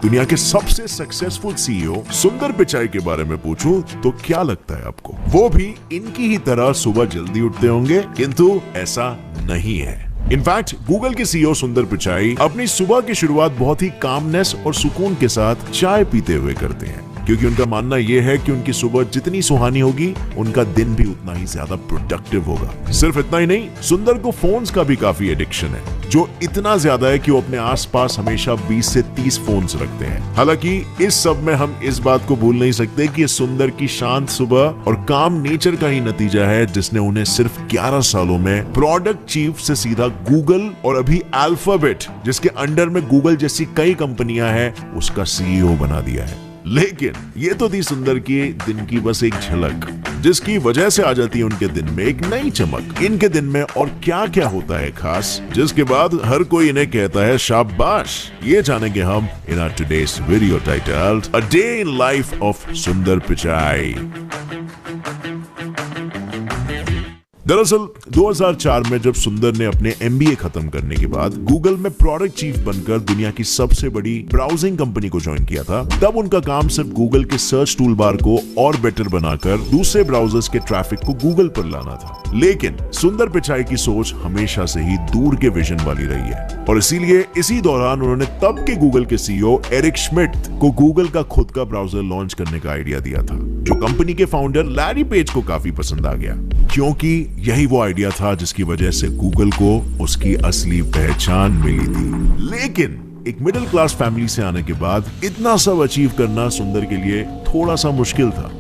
दुनिया के सबसे सक्सेसफुल सीईओ सुंदर पिचाई के बारे में पूछूं तो क्या लगता है आपको? वो भी इनकी ही तरह सुबह जल्दी उठते होंगे, किंतु ऐसा नहीं है। इनफैक्ट गूगल के सीईओ सुंदर पिचाई अपनी सुबह की शुरुआत बहुत ही कामनेस और सुकून के साथ चाय पीते हुए करते हैं, क्योंकि उनका मानना यह है कि उनकी सुबह जितनी सुहानी होगी उनका दिन भी उतना ही ज्यादा प्रोडक्टिव होगा। सिर्फ इतना ही नहीं, सुंदर को फोन्स का भी काफी एडिक्शन है, जो इतना ज्यादा है कि वो अपने आसपास हमेशा 20 से 30 फोन्स रखते हैं। हालांकि इस सब में हम इस बात को भूल नहीं सकते कि सुंदर की शांत सुबह और काम नेचर का ही नतीजा है, जिसने उन्हें सिर्फ 11 सालों में प्रोडक्ट चीफ से सीधा गूगल और अभी अल्फाबेट, जिसके अंडर में गूगल जैसी कई कंपनियां हैं, उसका सीईओ बना दिया है। लेकिन ये तो थी सुंदर की दिन की बस एक झलक, जिसकी वजह से आ जाती है उनके दिन में एक नई चमक। इनके दिन में और क्या क्या होता है खास, जिसके बाद हर कोई इन्हें कहता है शाबाश। ये जानेंगे हम in our today's video titled a day in life of Sundar Pichai. दरअसल 2004 में जब सुंदर ने अपने MBA खत्म करने के बाद गूगल में प्रोडक्ट चीफ बनकर दुनिया की सबसे बड़ी ब्राउजिंग कंपनी को ज्वाइन किया था, तब उनका काम सिर्फ गूगल के सर्च टूल बार को और बेटर बनाकर दूसरे ब्राउजर्स के ट्रैफिक को गूगल पर लाना था। लेकिन सुंदर पिचाई की सोच हमेशा से ही दूर के विजन वाली रही है, और इसीलिए इसी दौरान उन्होंने तब के गूगल के सीईओ एरिक श्मिड्ट को गूगल का खुद का ब्राउजर लॉन्च करने का आइडिया दिया था, जो कंपनी के फाउंडर लैरी पेज को काफी पसंद आ गया, क्योंकि यही वो आइडिया था जिसकी वजह से गूगल को उसकी असली पहचान मिली थी। लेकिन एक मिडिल क्लास फैमिली से आने के बाद इतना सब अचीव करना सुंदर के लिए थोड़ा सा मुश्किल था।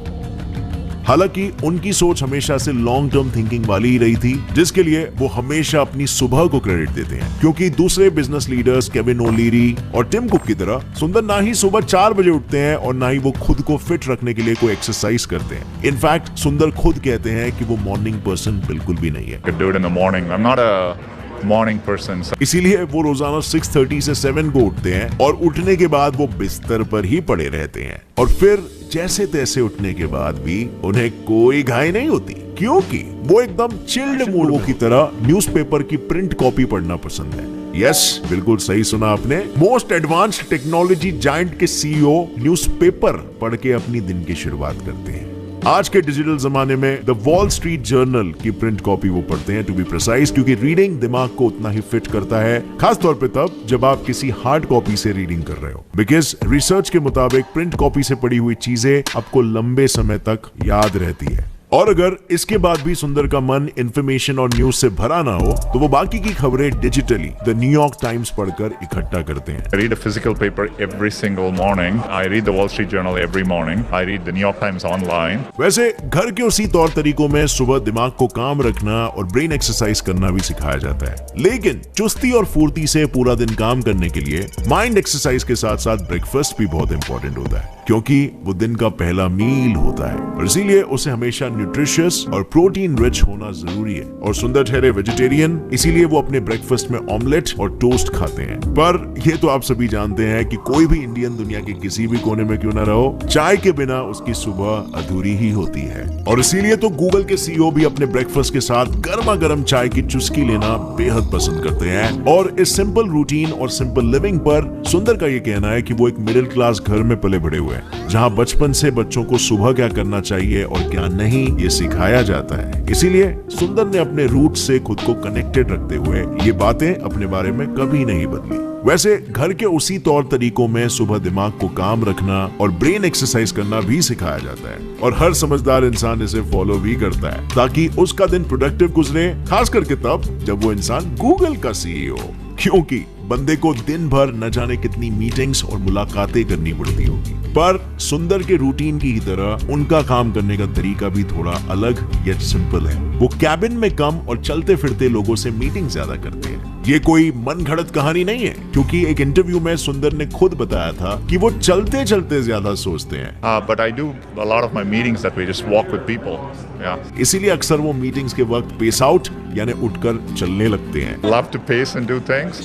हालांकि उनकी सोच हमेशा से लॉन्ग टर्म थिंकिंग वाली ही रही थी, जिसके लिए वो हमेशा अपनी सुबह को क्रेडिट देते हैं, क्योंकि दूसरे बिजनेस लीडर्स केविन ओलीरी और टिम कुक की तरह सुंदर ना ही सुबह 4 बजे उठते हैं और ना ही वो खुद को फिट रखने के लिए कोई एक्सरसाइज करते हैं। इनफैक्ट सुंदर खुद कहते हैं कि वो मॉर्निंग पर्सन बिल्कुल भी नहीं है। Morning person. इसीलिए वो रोजाना 6:30 से 7 को उठते हैं और उठने के बाद वो बिस्तर पर ही पड़े रहते हैं, और फिर जैसे तैसे उठने के बाद भी उन्हें कोई घाई नहीं होती, क्योंकि वो एकदम चिल्ड मूड की तरह न्यूज़पेपर की प्रिंट कॉपी पढ़ना पसंद है। यस, बिल्कुल सही सुना आपने, मोस्ट एडवांस्ड टेक्नोलॉजी जायंट के सीईओ न्यूज़पेपर पढ़ के अपनी दिन की शुरुआत करते हैं। आज के डिजिटल जमाने में द वॉल स्ट्रीट जर्नल की प्रिंट कॉपी वो पढ़ते हैं, टू बी प्रिसाइज, क्योंकि रीडिंग दिमाग को उतना ही फिट करता है, खास तौर पे तब जब आप किसी हार्ड कॉपी से रीडिंग कर रहे हो, बिकॉज रिसर्च के मुताबिक प्रिंट कॉपी से पढ़ी हुई चीजें आपको लंबे समय तक याद रहती है। और अगर इसके बाद भी सुंदर का मन इंफॉर्मेशन और न्यूज से भरा ना हो, तो वो बाकी की खबरें डिजिटली द न्यूयॉर्क टाइम्स पढ़कर इकट्ठा करते हैं। I read a physical paper every single morning. I read the Wall Street Journal every morning. I read the New York Times online. वैसे घर के उसी तौर तरीकों में सुबह दिमाग को काम रखना और ब्रेन एक्सरसाइज करना भी सिखाया जाता है, लेकिन चुस्ती और फुर्ती से पूरा दिन काम करने के लिए माइंड एक्सरसाइज के साथ साथ ब्रेकफास्ट भी बहुत इंपॉर्टेंट होता है, क्योंकि वो दिन का पहला मील होता है, और इसीलिए उसे हमेशा न्यूट्रिशियस और प्रोटीन रिच होना जरूरी है। और सुंदर ठहरे वेजिटेरियन, इसीलिए वो अपने ब्रेकफास्ट में ऑमलेट और टोस्ट खाते हैं। पर ये तो आप सभी जानते हैं कि कोई भी इंडियन दुनिया के किसी भी कोने में क्यों ना रहो, चाय के बिना उसकी सुबह अधूरी ही होती है। और इसीलिए तो गूगल के सीईओ भी अपने ब्रेकफास्ट के साथ गर्मा गर्म चाय की चुस्की लेना बेहद पसंद करते हैं। और इस सिंपल रूटीन और सिंपल लिविंग पर सुंदर का ये कहना है कि वो एक मिडिल क्लास घर में पले बड़े हुए हैं, जहां बचपन से बच्चों को सुबह क्या करना चाहिए और क्या नहीं ये सिखाया जाता है। इसीलिए सुंदर ने अपने रूट से खुद को कनेक्टेड रखते हुए ये बातें अपने बारे में कभी नहीं बदली। वैसे घर के उसी तौर तरीकों में सुबह दिमाग को काम रखना और ब्रेन एक्सरसाइज करना भी सिखाया जाता है, और हर समझदार इंसान इसे फॉलो भी करता है, ताकि उसका दिन प्रोडक्टिव गुजरे, खास करके तब जब वो इंसान गूगल का सीईओ, क्योंकि बंदे को दिन भर न जाने कितनी मीटिंग्स और मुलाकातें करनी पड़ती होगी। पर सुंदर के रूटीन की ही तरह उनका काम करने का तरीका भी थोड़ा अलग यet सिंपल है। वो कैबिन में कम और चलते फिरते लोगों से मीटिंग ज्यादा करते हैं। ये कोई मन घड़त कहानी नहीं है, क्योंकि एक इंटरव्यू में सुंदर ने खुद बताया था कि वो चलते चलते ज्यादा सोचते हैं। But I do a lot of my meetings that way, just walk with people. Yeah. इसीलिए अक्सर वो मीटिंग्स के वक्त पेस आउट यानी उठकर चलने लगते हैं। Love to pace and do things.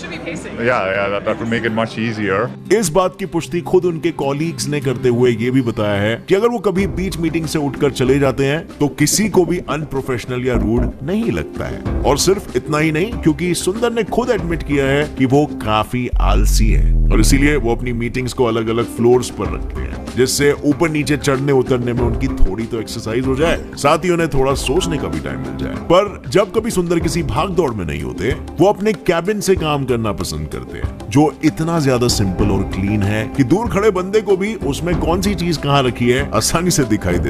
Yeah, that would make it much easier. इस बात की पुष्टि खुद उनके कॉलीग्स ने करते हुए ये भी बताया है कि अगर वो कभी बीच मीटिंग से उठकर चले जाते हैं तो किसी को भी अनप्रोफेशनल या रूड नहीं लगता है। और सिर्फ इतना ही नहीं, क्योंकि सुंदर ने खुद एडमिट किया है कि वो काफी आलसी है और इसीलिए वो अपनी मीटिंग्स को अलग अलग फ्लोर्स पर रखते हैं, जिससे ऊपर नीचे चढ़ने उतरने में उनकी थोड़ी तो एक्सरसाइज हो जाए, साथ ही उन्हें थोड़ा सोचने का भी टाइम मिल जाए। पर जब कभी सुंदर किसी भाग दौड़ में नहीं होते, वो अपने कैबिन से काम करना पसंद करते हैं, जो इतना ज्यादा सिंपल और क्लीन है कि दूर खड़े बंदे को भी उसमें कौन सी चीज कहां रखी है आसानी से दिखाई दे।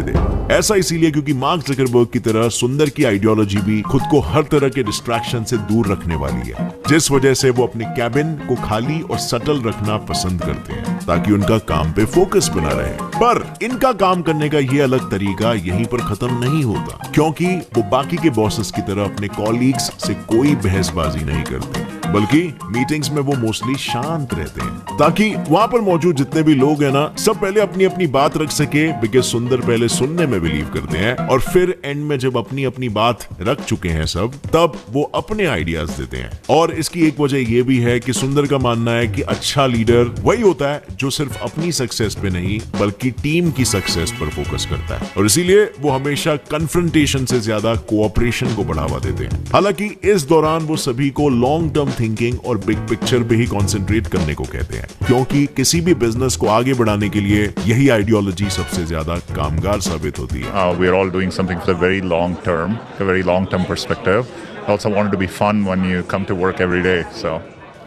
ऐसा इसीलिए क्योंकि मार्क ज़करबर्ग की तरह सुंदर की आइडियोलॉजी भी खुद को हर तरह के डिस्ट्रैक्शन से दूर रखने वाली है, जिस वजह से वो अपने कैबिन को खाली और सटल रखना पसंद करते हैं ताकि उनका काम पे फोकस बना रहे। पर इनका काम करने का ये अलग तरीका यहीं पर खत्म नहीं होता, क्योंकि वो बाकी के बॉसेस की तरह अपने कॉलीग्स से कोई बहसबाजी नहीं करते, बल्कि मीटिंग्स में वो मोस्टली शांत रहते हैं ताकि वहां पर मौजूद जितने भी लोग हैं ना, सब पहले अपनी अपनी बात रख सके, बिकॉज़ सुंदर पहले सुनने में बिलीव करते हैं और फिर एंड में जब अपनी अपनी बात रख चुके हैं सब, तब वो अपने आइडियाज देते हैं। और इसकी एक वजह यह भी है कि सुंदर का मानना है कि अच्छा लीडर वही होता है जो सिर्फ अपनी सक्सेस पे नहीं बल्कि टीम की सक्सेस पर फोकस करता है, और इसीलिए वो हमेशा कन्फ्रंटेशन से ज्यादा कोऑपरेशन को बढ़ावा देते हैं। हालांकि इस दौरान वो सभी को लॉन्ग टर्म थिंकिंग और बिग पिक्चर पे ही कंसंट्रेट करने को कहते हैं, क्योंकि किसी भी बिजनेस को आगे बढ़ाने के लिए यही आइडियोलॉजी सबसे ज्यादा कामगार साबित होती है। We are all doing something for the very long term, a very long term perspective. I also want it to be fun when you come to work every day. So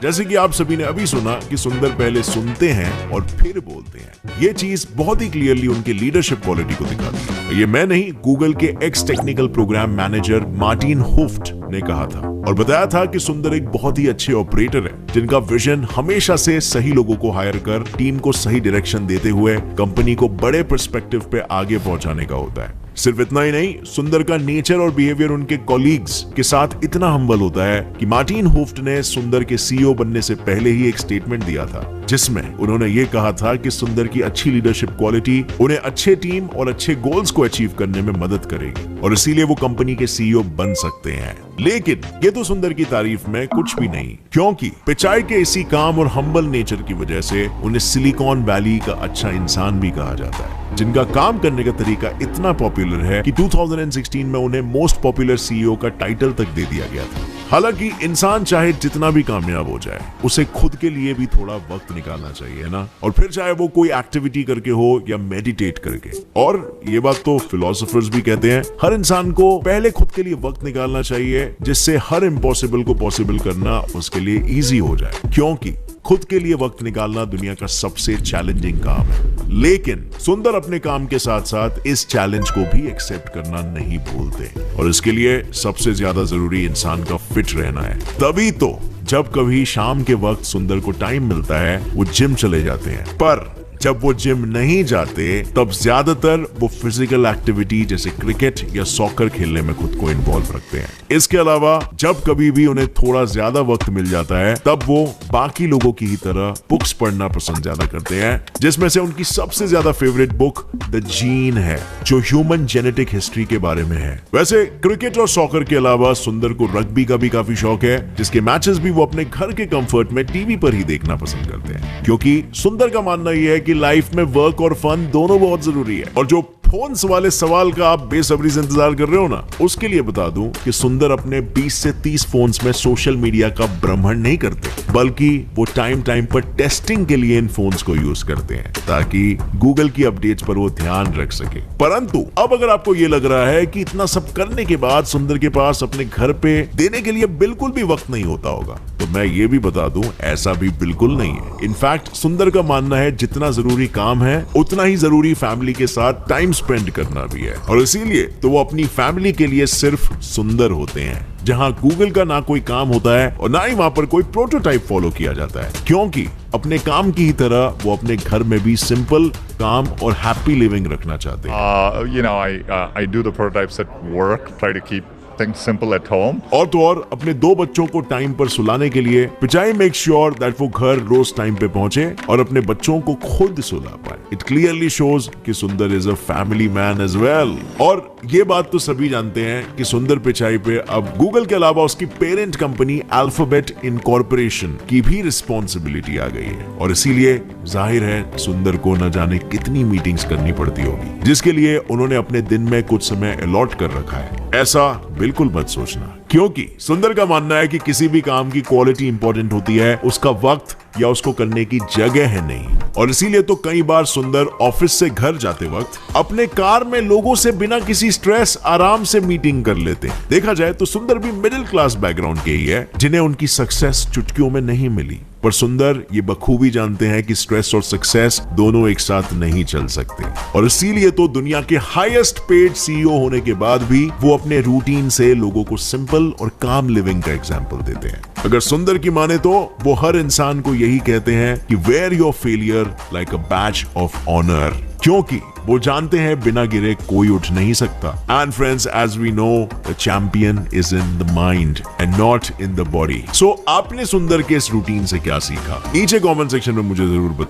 जैसे कि आप सभी ने अभी सुना कि सुंदर पहले सुनते हैं और फिर बोलते हैं, ये चीज बहुत ही क्लियरली उनके लीडरशिप क्वालिटी को दिखाती है। ये मैं नहीं, गूगल के ex technical program manager Martin Huft ने कहा था और बताया था कि सुंदर एक बहुत ही अच्छे ऑपरेटर है, जिनका विजन हमेशा से सही लोगों को हायर कर टीम को सही डायरेक्शन देते हुए कंपनी को बड़े पर्सपेक्टिव पे आगे पहुंचाने का होता है। सिर्फ इतना ही नहीं, सुंदर का नेचर और बिहेवियर उनके कॉलीग्स के साथ इतना हम्बल होता है कि मार्टिन हुफ्ट ने सुंदर के सीईओ बनने से पहले ही एक स्टेटमेंट दिया था, जिसमें उन्होंने ये कहा था कि सुंदर की अच्छी लीडरशिप क्वालिटी उन्हें अच्छे टीम और अच्छे गोल्स को अचीव करने में मदद करेगी और इसीलिए वो कंपनी के सीईओ बन सकते हैं। लेकिन ये तो सुंदर की तारीफ में कुछ भी नहीं, क्योंकि पिचाई के इसी काम और हम्बल नेचर की वजह से उन्हें सिलिकॉन वैली का अच्छा इंसान भी कहा जाता है, जिनका काम करने का तरीका इतना पॉपुलर है कि 2016 में उन्हें मोस्ट पॉपुलर सीईओ का टाइटल तक दे दिया गया था। हालांकि इंसान चाहे जितना भी कामयाब हो जाए, उसे खुद के लिए भी थोड़ा वक्त निकालना चाहिए ना, और फिर चाहे वो कोई एक्टिविटी करके हो या मेडिटेट करके। और ये बात तो फिलोसोफर्स भी कहते हैं, हर इंसान को पहले खुद के लिए वक्त निकालना चाहिए, जिससे हर इम्पॉसिबल को पॉसिबल करना उसके लिए इजी हो जाए, क्योंकि खुद के लिए वक्त निकालना दुनिया का सबसे चैलेंजिंग काम है। लेकिन सुंदर अपने काम के साथ साथ इस चैलेंज को भी एक्सेप्ट करना नहीं भूलते, और इसके लिए सबसे ज्यादा जरूरी इंसान का फिट रहना है। तभी तो जब कभी शाम के वक्त सुंदर को टाइम मिलता है, वो जिम चले जाते हैं, पर जब वो जिम नहीं जाते तब ज्यादातर वो फिजिकल एक्टिविटी जैसे क्रिकेट या सॉकर खेलने में खुद को इन्वॉल्व रखते हैं। इसके अलावा जब कभी भी उन्हें थोड़ा ज्यादा वक्त मिल जाता है, तब वो बाकी लोगों की ही तरह बुक्स पढ़ना पसंद ज्यादा करते हैं, जिसमें से उनकी सबसे ज्यादा फेवरेट बुक द जीन है, जो ह्यूमन जेनेटिक हिस्ट्री के बारे में है। वैसे क्रिकेट और सॉकर के अलावा सुंदर को रग्बी का भी काफी शौक है, जिसके मैचेस भी वो अपने घर के कंफर्ट में टीवी पर ही देखना पसंद करते हैं, क्योंकि सुंदर का मानना यह है कि लाइफ में वर्क और फन दोनों बहुत जरूरी है। और जो फोन्स वाले सवाल का आप बेसब्री से इंतजार कर रहे हो ना, उसके लिए बता दूं कि सुंदर अपने 20 से 30 फोन्स में सोशल मीडिया का भ्रमण नहीं करते, बल्कि वो टाइम टाइम पर टेस्टिंग के लिए इन फोन्स को यूज करते हैं, ताकि गूगल की अपडेट्स पर वो ध्यान रख सके। परंतु अब अगर आपको ये लग रहा है कि इतना सब करने के बाद सुंदर के पास अपने घर पे देने के लिए बिल्कुल भी वक्त नहीं होता होगा, तो मैं ये भी बता दूं, ऐसा भी बिल्कुल नहीं है। इनफैक्ट सुंदर का मानना है जितना जरूरी काम है, उतना ही जरूरी फैमिली के साथ टाइम स्पेंड करना भी है, और इसीलिए तो वो अपनी फैमिली के लिए सिर्फ सुंदर होते हैं, जहां गूगल का ना कोई काम होता है और ना ही वहां पर कोई प्रोटोटाइप फॉलो किया जाता है, क्योंकि अपने काम की ही तरह वो अपने घर में भी सिंपल, काम और हैप्पी लिविंग रखना चाहते हैं। I do the prototypes at work, try to keep things simple at home. और तो और अपने 2 बच्चों को टाइम पर सुलाने के लिए पिचाई मेक श्योर दैट वो घर रोज टाइम पे पहुंचे और अपने बच्चों को खुद सुला पाए। इट क्लियरली शोज कि Sundar is a family man as well. और ये बात तो सभी जानते हैं कि सुंदर पिचाई पे अब गूगल के अलावा उसकी पेरेंट कंपनी अल्फाबेट इनकॉर्पोरेशन की भी रिस्पॉन्सिबिलिटी आ गई है, और इसीलिए जाहिर है सुंदर को न जाने कितनी मीटिंग्स करनी पड़ती होगी, जिसके लिए उन्होंने अपने दिन में कुछ समय अलॉट कर रखा है। ऐसा बिल्कुल मत सोचना क्योंकि सुंदर का मानना है कि किसी भी काम की क्वालिटी इंपॉर्टेंट होती है, उसका वक्त या उसको करने की जगह है नहीं। और इसीलिए तो कई बार सुंदर ऑफिस से घर जाते वक्त अपने कार में लोगों से बिना किसी स्ट्रेस आराम से मीटिंग कर लेते हैं। देखा जाए तो सुंदर भी मिडिल क्लास बैकग्राउंड के ही है, जिन्हें उनकी सक्सेस चुटकियों में नहीं मिली। पर सुंदर ये बखूबी जानते हैं कि स्ट्रेस और सक्सेस दोनों एक साथ नहीं चल सकते, और इसीलिए तो दुनिया के हाईएस्ट पेड सीईओ होने के बाद भी वो अपने रूटीन से लोगों को सिंपल और काम लिविंग का एग्जाम्पल देते हैं। अगर सुंदर की माने तो वो हर इंसान को यही कहते हैं कि wear your failure like a badge of honour, क्योंकि वो जानते हैं बिना गिरे कोई उठ नहीं सकता। And friends, as we know, the champion is in the mind and not in the body. So आपने सुंदर के इस रूटीन से क्या सीखा? नीचे कमेंट सेक्शन में मुझे जरूर बताओ।